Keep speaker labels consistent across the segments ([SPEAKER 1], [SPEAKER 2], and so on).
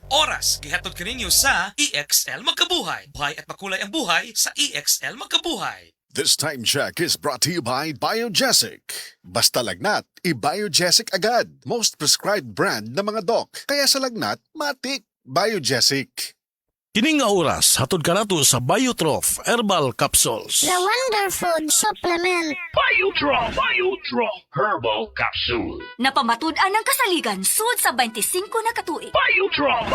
[SPEAKER 1] Oras, gihatod kaninyo sa EXL Magkabuhay. Buhay at makulay ang buhay sa EXL Magkabuhay.
[SPEAKER 2] This time check is brought to you by Biogesic. Basta lagnat, i-Biogesic agad. Most prescribed brand ng mga doc. Kaya sa lagnat, matik. Biogesic.
[SPEAKER 3] Kining nga oras, hatod ka nato sa Biotrof Herbal Capsules.
[SPEAKER 4] The Wonder Food Supplement.
[SPEAKER 5] Biotrol Herbal Capsule.
[SPEAKER 6] Napamatud-an ang kasaligan sud sa 25 na katuig.
[SPEAKER 5] Biotrol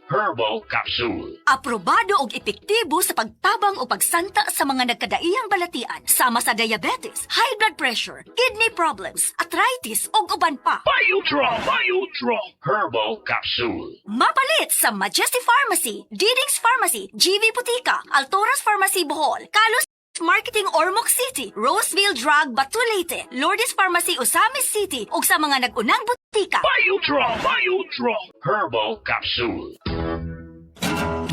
[SPEAKER 5] Herbal Capsule.
[SPEAKER 6] Aprobado og epektibo sa pagtabang o pagsanta sa mga nagkadaiyang balatian sama sa diabetes, high blood pressure, kidney problems, arthritis ug uban pa.
[SPEAKER 5] Biotrol Herbal Capsule.
[SPEAKER 6] Mapalit sa Majesty Pharmacy, Diding's Pharmacy, GV Putika, Altoras Pharmacy Bohol, Kalos Marketing Ormoc City, Roseville Drug Batulete, Lourdes Pharmacy Osamis City ug sa mga nag-unang butika.
[SPEAKER 5] Biotrol Herbal Capsule.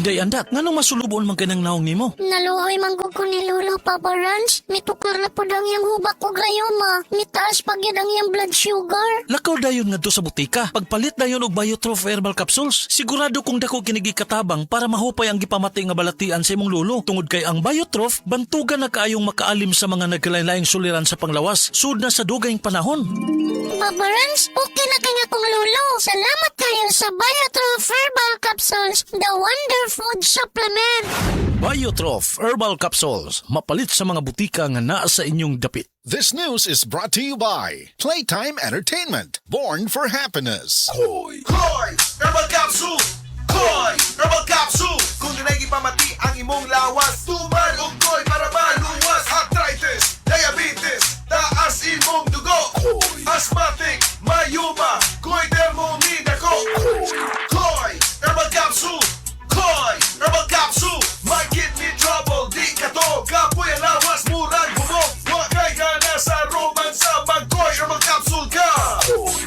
[SPEAKER 3] Day andak, nganong masulubon man kanang naong nimo?
[SPEAKER 4] Naluoy manggug ko ni Lolo Papa Ranch. Mitukar na po dang yung hubak ko gayoma. Mitaas pag yun ang yung blood sugar.
[SPEAKER 3] Lakaw dayon ngadto sa butika. Pagpalit dayon og Biotrof Herbal Capsules, sigurado kung dako kinigi katabang para mahupay ang gipamati nga balatian sa imong lulo. Tungod kay ang Biotrof bantugan na kaayong makaalim sa mga nagkalain-laing suliran sa panglawas sud na sa dugayng panahon.
[SPEAKER 4] Papa Ranch, okay na kanya kong Lolo. Salamat kayo sa Biotrol Herbal Capsules, the Wonder Food Supplement.
[SPEAKER 3] Biotrof Herbal Capsules, mapalit sa mga butika nga naa sa inyong dapit.
[SPEAKER 2] This news is brought to you by Playtime Entertainment. Born for happiness.
[SPEAKER 7] Koy! Herbal Capsule! Koy! Herbal Capsule! Kung dinay pamati ang imong lawas, tuman og koy para maluwas. Arthritis, diabetes, taas imong dugo. Asthmatic, mayuma, koy thermomid ako. Koy! Herbal Capsule! Koy! Herbal Capsule! My kidney trouble, di ka to. Kapoy ang lawas, murang bumok. Wakay ka na sa romansa, mag-koy Herbal Capsule ka.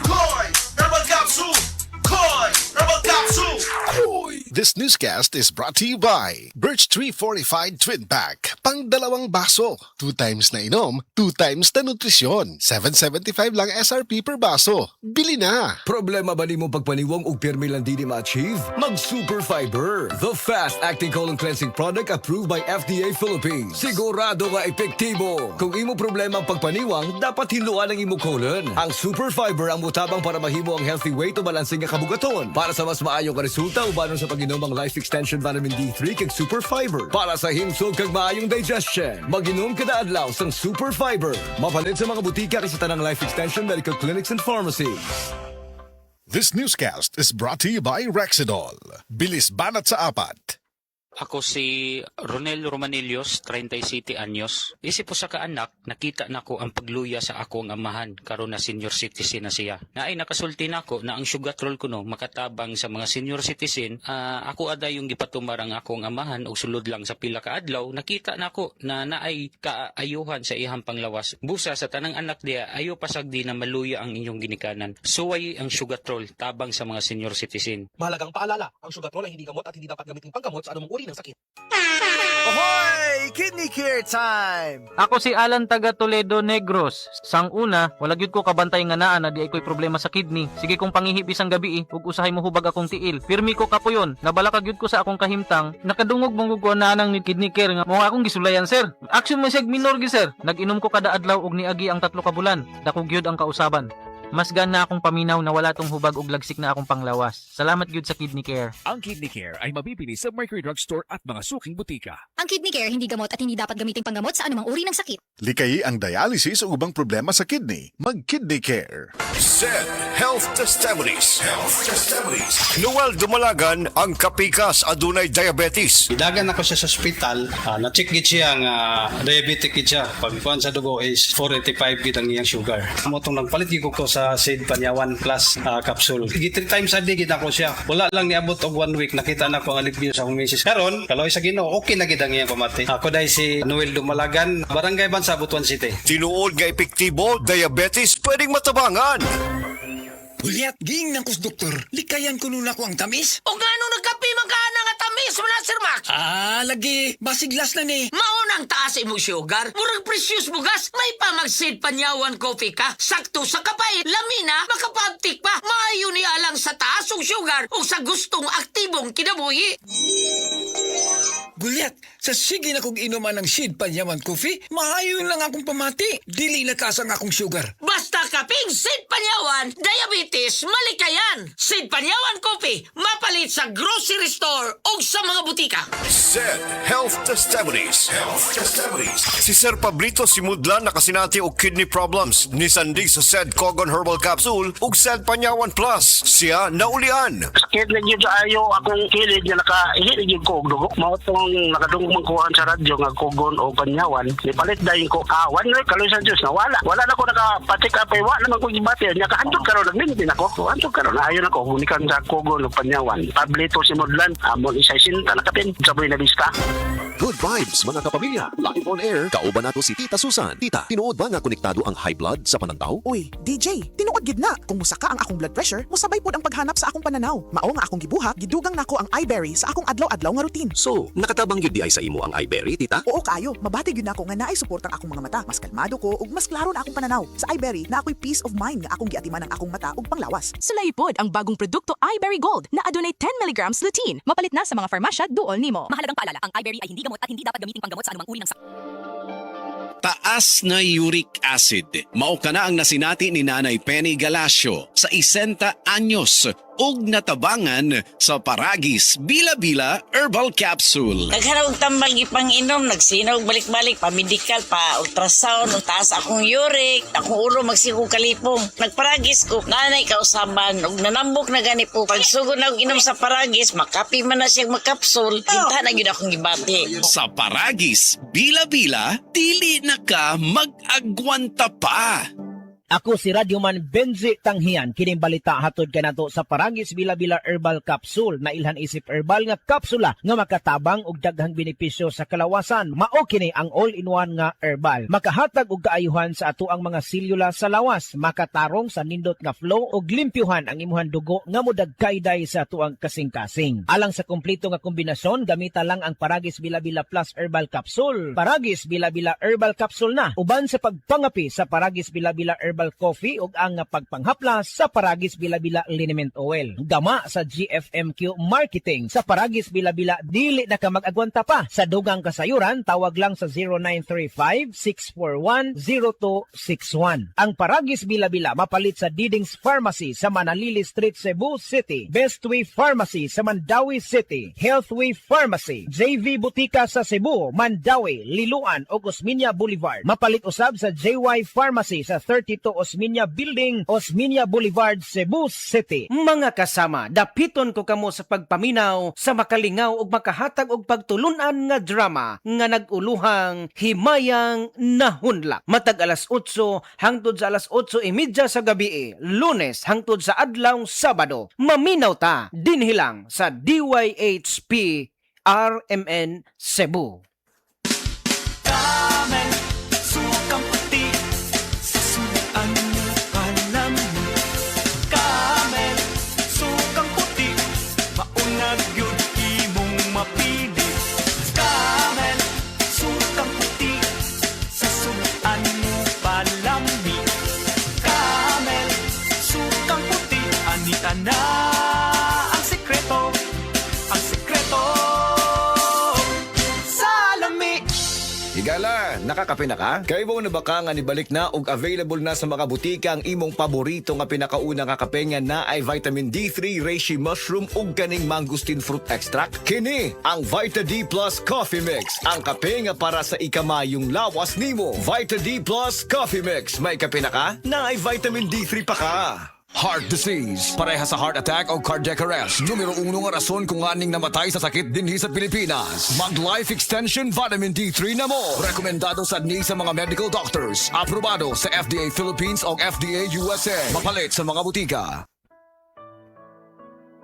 [SPEAKER 7] Koy! Herbal Capsule! Koy! Herbal Capsule!
[SPEAKER 2] This newscast is brought to you by Birch Tree Fortified Twin Pack. Pang dalawang baso. 2 times na inom, 2 times na nutrisyon. 7.75 lang SRP per baso. Bili na!
[SPEAKER 8] Problema ba nimo pagpaniwang og pirmi lang di ma-achieve? Mag Super Fiber, the fast-acting colon cleansing product approved by FDA Philippines. Sigurado nga epektibo. Kung imo problema ang pagpaniwang, dapat hiluan ang imo colon. Ang Super Fiber ang mutabang para mahimo ang healthy weight o balansing nga kabugaton. Para sa mas maayo nga resulta ubanon sa pag-inom ang Life Extension Vitamin D3 kag Super Fiber. Para sa himsog kag maayong digestion, mag-inom kada adlaw sang Super Fiber. Mapalit sa mga butika kay sa tanang Life Extension Medical Clinics and Pharmacies.
[SPEAKER 2] This newscast is brought to you by Rexidol. Bilis banat sa apat.
[SPEAKER 9] Ako si Ronel Romanillos, 37 anyos. Isip po sa kaanak, nakita na ko ang pagluya sa akong amahan karon na senior citizen na siya. Naay nakasulti na ko na ang sugatrol ko no makatabang sa mga senior citizen. Ako ada yung gipatumar ang akong amahan o sulod lang sa pila ka adlaw. Nakita na ko na naay kaayuhan sa ihang panglawas. Busa sa tanang anak diya, ayo pasagdi na maluya ang inyong ginikanan. Suway ang sugatrol tabang sa mga senior citizen.
[SPEAKER 10] Mahalagang paalala, ang sugatrol ay hindi gamot at hindi dapat gamitin panggamot sa anumang uri ng sakit.
[SPEAKER 7] Ahoy! Kidney Care time!
[SPEAKER 11] Ako si Alan taga Toledo Negros. Sang una, wala gyud ko kabantay nga naa na di ay ko'y problema sa kidney. Sige kong pangihip isang gabi ug usahay mo hubag akong tiil. Pirmi ko kapuyon, nabala ka gyud ko sa akong kahimtang. Nakadungog mong ko na nang ni Kidney Care nga mo akong gisulayan sir. Action mo sig minor gi sir. Nag-inom ko kada adlaw og niagi ang 3 ka bulan. Dako gyud ang kausaban. Mas gana akong paminaw na wala tong hubag og lagsik na akong panglawas. Salamat gyud sa Kidney Care.
[SPEAKER 12] Ang Kidney Care ay mabibili sa Mercury Drug Store at mga suking butika.
[SPEAKER 13] Ang Kidney Care hindi gamot at hindi dapat gamitin panggamot sa anumang uri ng sakit.
[SPEAKER 2] Likayi ang dialysis o ubang problema sa kidney. Mag-Kidney Care.
[SPEAKER 14] SED Health Testimonies. Noel Dumalagan ang kapikas adunay diabetes.
[SPEAKER 15] Idagan ako siya sa ospital, na-check gid siya nga diabetic gid siya. Pagkuan sa dugo is 485 gid ang iyang sugar. Amo tong nagpalit gid ko sa SED Panyawan Plus capsule. Gid 3 times a day gid ako siya. Wala lang niabot og 1 week nakita na ko ang alivio sa akong misis. Karon, kaloy sa Ginoo, okay na gid ang iyang pamati. Ako dai si Noel Dumalagan, Barangay Bansa, Butuan City.
[SPEAKER 14] Tinuod nga epektibo, diabetes pwedeng matabangan.
[SPEAKER 16] Uliat, ging ng kus doktor, likayan ko nun ako ang tamis.
[SPEAKER 17] O nga nung nagkapi man ka na nga tamis,
[SPEAKER 16] Taas mo na, Sir Max.
[SPEAKER 10] Lagi. Basiglas na ni.
[SPEAKER 16] Maunang taas imong sugar. Murag precious mo gas. May pa mag-seed panyawan coffee ka. Sakto sa kapait. Lamina, makapabtik pa. Maayo ni alang sa taas og sugar o sa gustong aktibong kinabuhi.
[SPEAKER 10] Gulyat, sa sige na kong inuman ng Seed Panyawan Coffee, maayon lang akong pamati. Dili na kasang akong sugar.
[SPEAKER 16] Basta kaping Seed Panyawan, diabetes, malikayan. Seed Panyawan Coffee, mapalit sa grocery store o sa mga butika.
[SPEAKER 14] SED Health Testimonies. Si Sir Pablito Simudlan nakasinati og kidney problems. Ni Sandig sa SED Cogon Herbal Capsule ug SED Panyawan Plus. Siya naulian.
[SPEAKER 17] Sakit na yun ayo akong kilid nga nakahilig yung ko og dugo. Mao tong nakadungog man kuhaan sa radyo nga Cogon o Panyawan. Nipalit dayon ko, one week kaloy sa Diyos na wala. Wala na ko nakapatik apay, wala naman ko gibati. Nakahantod karon nagmintin ako. Hantod karon ayon ako gumikan sa Cogon o Panyawan. Pablito Simudlan, amon isay sinta nakapin. Saboy na lista.
[SPEAKER 18] Good vibes mga kapamilya. Live on air, kauban nato si Tita Susan. Tita, tinuod ba nga konektado ang high blood sa panantaw?
[SPEAKER 19] Uy, DJ, tinuod gid na. Kung musaka ang akong blood pressure, musabay pod ang paghanap sa akong pananaw. Mao nga akong gibuhat, gidugang nako ang iBerry sa akong adlaw-adlaw nga routine.
[SPEAKER 18] So, nakatabang yun di ay sa imo ang iBerry, Tita?
[SPEAKER 19] Oo kayo, mabati gyud nako nga naay suportang akong mga mata. Mas kalmado ko ug mas klaro na akong pananaw. Sa iBerry na ako'y peace of mind nga akong giatiman ang akong mata ug panglawas.
[SPEAKER 20] Sulay pod ang bagong produkto iBerry Gold na adunay 10 mg lutein. Mapalit na sa mga farmasya duol nimo.
[SPEAKER 13] Mahalagang paalala, ang iBerry ay hindi gamot at hindi dapat gamiting panggamot sa anumang uri ng sakit.
[SPEAKER 21] Taas na uric acid. Mao kana ang nasinati ni Nanay Penny Galasio sa 60 anyos ug natabangan sa Paragis Bila-Bila Herbal Capsule.
[SPEAKER 22] Naghanap tambal gipang-inom, nagsinaw balik-balik pa medical pa ultrasound, taas akong uric, akong ulo magsigo kalipong. Nagparagis ko, nanay kausaban ug nanambok na gani po. Pagsugod na og inom sa Paragis, makapi man na siyang makapsul, kinta na gyud akong gibati.
[SPEAKER 21] Sa Paragis Bila-Bila, dili na ka mag-agwanta pa.
[SPEAKER 23] Ako si Radyoman Benzi Tanghian, kining balita hatod kanato sa Paragis Bila-Bila Herbal Capsule na ilhan isip herbal nga kapsula nga makatabang og daghang benepisyo sa kalawasan. Mao kini ang all-in-one nga herbal. Makahatag og kaayuhan sa ato ang mga selula sa lawas, makatarong sa nindot nga flow og limpyuhan ang imuhang dugo nga modagkayday sa tuang kasing-kasing. Alang sa kompleto nga kombinasyon, gamita lang ang Paragis Bila-Bila Plus Herbal Capsule. Paragis Bila-Bila Herbal Capsule na uban sa pagpangapi sa Paragis Bila-Bila Herbal Coffee ug ang pagpanghaplas sa Paragis Bila-Bila Liniment Oil. Gama sa GFMQ Marketing sa Paragis Bila-Bila dili na ka mag-agwanta pa. Sa dugang kasayuran tawag lang sa 0935-641-0261. Ang Paragis Bila-Bila mapalit sa Diding's Pharmacy sa Manalili Street, Cebu City, Bestway Pharmacy sa Mandawi City, Healthway Pharmacy, JV Butika sa Cebu, Mandawi, Liloan ug Osmeña Boulevard. Mapalit usab sa JY Pharmacy sa 32 Osmeña Building, Osmeña Boulevard, Cebu City.
[SPEAKER 24] Mga kasama, dapiton ko kamo sa pagpaminaw, sa makalingaw ug makahatag og pagtulunan nga drama nga naguluhang Himayang Nahunlak. Matag alas 8 hangtod sa alas 8:30 sa gabi, Lunes hangtod sa adlawng Sabado. Maminaw ta dinhi lang sa DYHP RMN Cebu.
[SPEAKER 25] Na ang sekreto sa lami.
[SPEAKER 8] Higala, nakakape na ka? Kay mo na ba ka nga nibalik na og available na sa mga butika ang imong paborito nga pinakauna nga kape nga na ay vitamin D3, reishi mushroom ug kaning mangosteen fruit extract? Kini ang Vita D Plus Coffee Mix, ang kape nga para sa ikamayong lawas nimo. Vita D Plus Coffee Mix, may kape na ka? Na ay vitamin D3 pa ka.
[SPEAKER 26] Heart disease, pareha sa heart attack o cardiac arrest. Numero 1 nga rason kung aning namatay sa sakit dinhi sa Pilipinas. Mag Life Extension Vitamin D3 na mo. Rekomendado sa sa mga medical doctors. Aprobado sa FDA Philippines o FDA USA. Mapalit sa mga butika.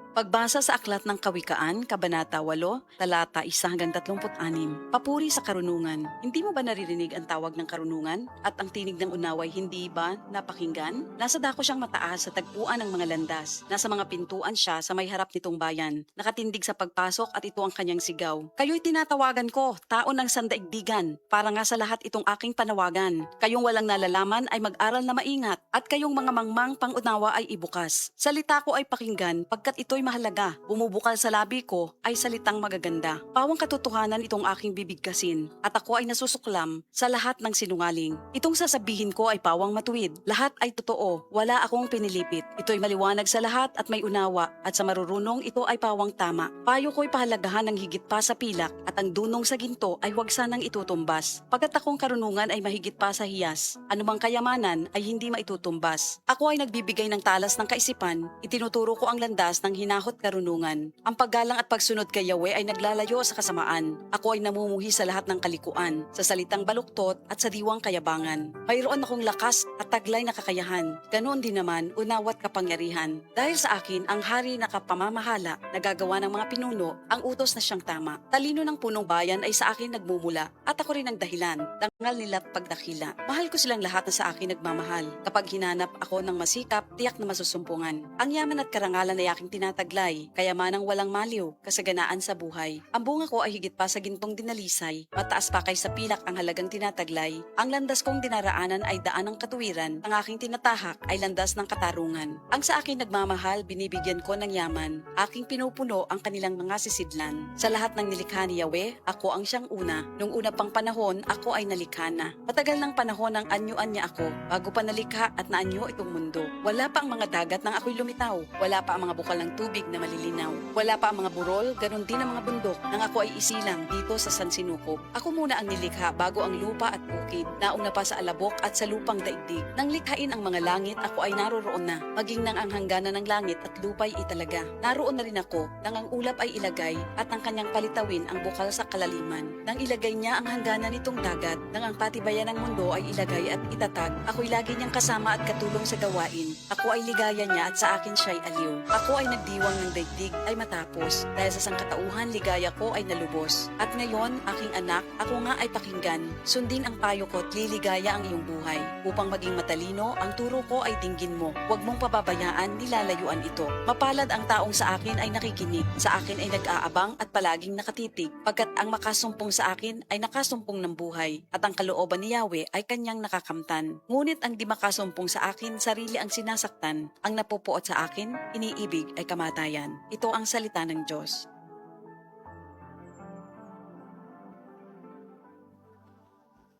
[SPEAKER 1] Pagbasa sa Aklat ng Kawikaan, Kabanata 8, Talata 1-36. Papuri sa karunungan. Hindi mo ba naririnig ang tawag ng karunungan? At ang tinig ng unaway hindi ba napakinggan? Nasa dako siyang mataas sa tagpuan ng mga landas. Nasa mga pintuan siya sa may harap nitong bayan. Nakatindig sa pagpasok at ito ang kanyang sigaw. Kayo'y tinatawagan ko, tao ng sandaigdigan. Para nga sa lahat itong aking panawagan. Kayong walang nalalaman ay mag-aral na maingat. At kayong mga mangmang pangunawa ay ibukas. Salita ko ay pakinggan pagkat ito'y mahalaga. Bumubukal sa labi ko ay salitang magaganda. Pawang katotohanan itong aking bibigkasin at ako ay nasusuklam sa lahat ng sinungaling. Itong sasabihin ko ay pawang matuwid. Lahat ay totoo. Wala akong pinilipit. Ito'y maliwanag sa lahat at may unawa at sa marurunong ito ay pawang tama. Payo ko'y pahalagahan ng higit pa sa pilak at ang dunong sa ginto ay huwag sanang itutumbas. Pagkat akong karunungan ay mahigit pa sa hiyas. Anumang kayamanan ay hindi maitutumbas. Ako ay nagbibigay ng talas ng kaisipan. Itinuturo ko ang landas ng hinahot karunungan. Ang paggalang at pagsunod kay Yahweh ay naglalayo sa kasamaan. Ako ay namumuhi sa lahat ng kalikuan, sa salitang baluktot at sa diwang kayabangan. Mayroon akong lakas at taglay na kakayahan. Ganoon din naman, unawat kapangyarihan. Dahil sa akin, ang hari na kapamamahala, nagagawa ng mga pinuno, ang utos na siyang tama. Talino ng punong bayan ay sa akin nagmumula, at ako rin ang dahilan. Dangal nila't pagdakila. Mahal ko silang lahat na sa akin nagmamahal. Kapag hinanap ako ng masikap, tiyak na masusumpungan. Ang yaman at karangalan ay aking tinataglay, kayamanang walang maliw, kasaganaan sa buhay. Ang bunga ko ay higit pa sa gintong dinalisay, mataas pa kay sa pilak ang halagang tinataglay. Ang landas kong dinaraanan ay daan ng katuwiran, ang aking tinatahak ay landas ng katarungan. Ang sa akin nagmamahal, binibigyan ko ng yaman, aking pinupuno ang kanilang mga sisidlan. Sa lahat ng nilikha ni Yahweh, ako ang siyang una. Nung una pang panahon, ako ay nalikha na. Matagal ng panahon ang anyuan niya ako, bago pa nalikha at naanyo itong mundo. Wala pa ang mga dagat nang ako'y lumitaw. Wala pa ang mga bukal ng tubig na malilinaw. Wala pa ang mga burol, ganon din ang mga bundok nang ako ay isilang dito sa San Sinukob. Ako muna ang nilikha bago ang lupa at bukid. Nauna pa sa alabok at sa lupang daigdig. Nang likhain ang mga langit, ako ay naroroon na. Maging nang ang hangganan ng langit at lupa'y italaga. Naroon na rin ako nang ang ulap ay ilagay at ang kanyang palitawin ang bukal sa kalaliman. Nang ilagay niya ang hangganan nitong dagat, nang ang patibayan ng mundo ay ilagay at itatag, ako'y lagi niyang kasama at katulong sa gawain. Ako ay ligaya niya at sa akin siya'y aliw. Ako ay nagdiwang ng daigdig ay matapos. Dahil sa sangkatauhan, ligaya ko ay nalubos. At ngayon, aking anak, ako nga ay pakinggan. Sundin ang payo ko at liligaya ang iyong buhay. Upang maging matalino, ang turo ko ay dinggin mo. Huwag mong pababayaan, nilalayuan ito. Mapalad ang taong sa akin ay nakikinig. Sa akin ay nag-aabang at palaging nakatitig. Pagkat ang makasumpong sa akin ay nakasumpong ng buhay. At ang kalooban ni Yahweh ay kanyang nakakamtan. Ngunit ang di makasumpong sa akin, sarili ang sinasaktan. Ang napupuot sa akin, iniibig ay kamatayan. Ito ang salita ng Diyos.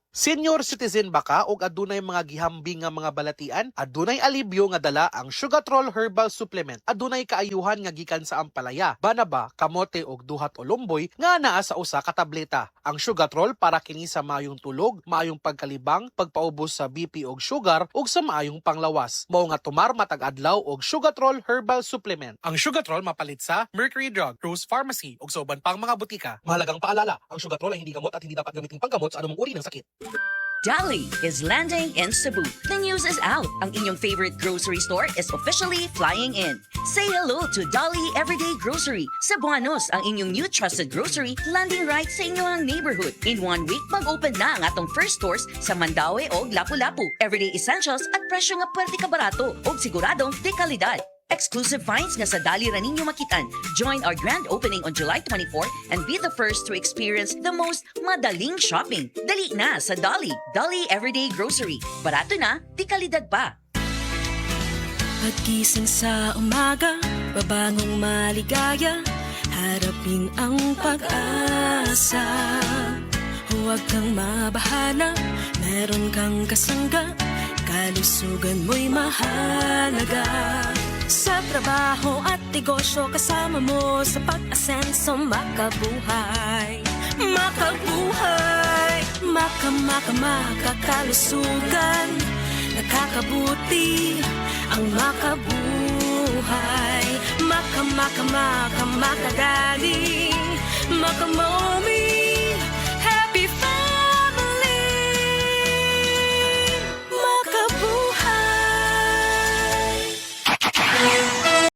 [SPEAKER 3] Senior citizen ba ka o adunay mga gihambing nga mga balatian? Adunay alibyo nga dala ang Sugatrol Herbal Supplement. Adunay kaayuhan nga gikan sa ampalaya, banaba, kamote og duhat o lumboy nga naa sa usa ka tableta. Ang Sugatrol para kini sa maayong tulog, maayong pagkalibang, pagpaubos sa BP og sugar ug sa maayong panglawas. Mao nga tumar matag adlaw og Sugatrol Herbal Supplement. Ang Sugatrol mapalit sa Mercury Drug, Rose Pharmacy ug sa uban pang mga butika. Mahalagang paalala, ang Sugatrol ay hindi gamot at hindi dapat gamitin panggamot sa anumang uri ng sakit.
[SPEAKER 4] Dali is landing in Cebu. The news is out. Ang inyong favorite grocery store is officially flying in. Say hello to Dali Everyday Grocery. Cebuanos, ang inyong new trusted grocery, landing right sa inyong neighborhood. In 1 week, mag-open na ang atong first stores sa Mandaue o Lapu-Lapu. Everyday essentials at presyo nga pwerte ka barato o siguradong de kalidad. Exclusive finds nga sa Dali ra ninyo makitan. Join our grand opening on July 24 and be the first to experience the most madaling shopping. Dali na sa Dali. Dali Everyday Grocery. Barato na, di kalidad pa.
[SPEAKER 5] Pagkising sa umaga, babangong maligaya, harapin ang pag-asa. Huwag kang mabahala, meron kang kasangga, kalusugan mo'y mahalaga. Sa trabaho at negosyo, kasama mo sa pag-asenso, makabuhay. Makabuhay, makakalusugan, nakakabuti ang makabuhay. Makagaling, makamami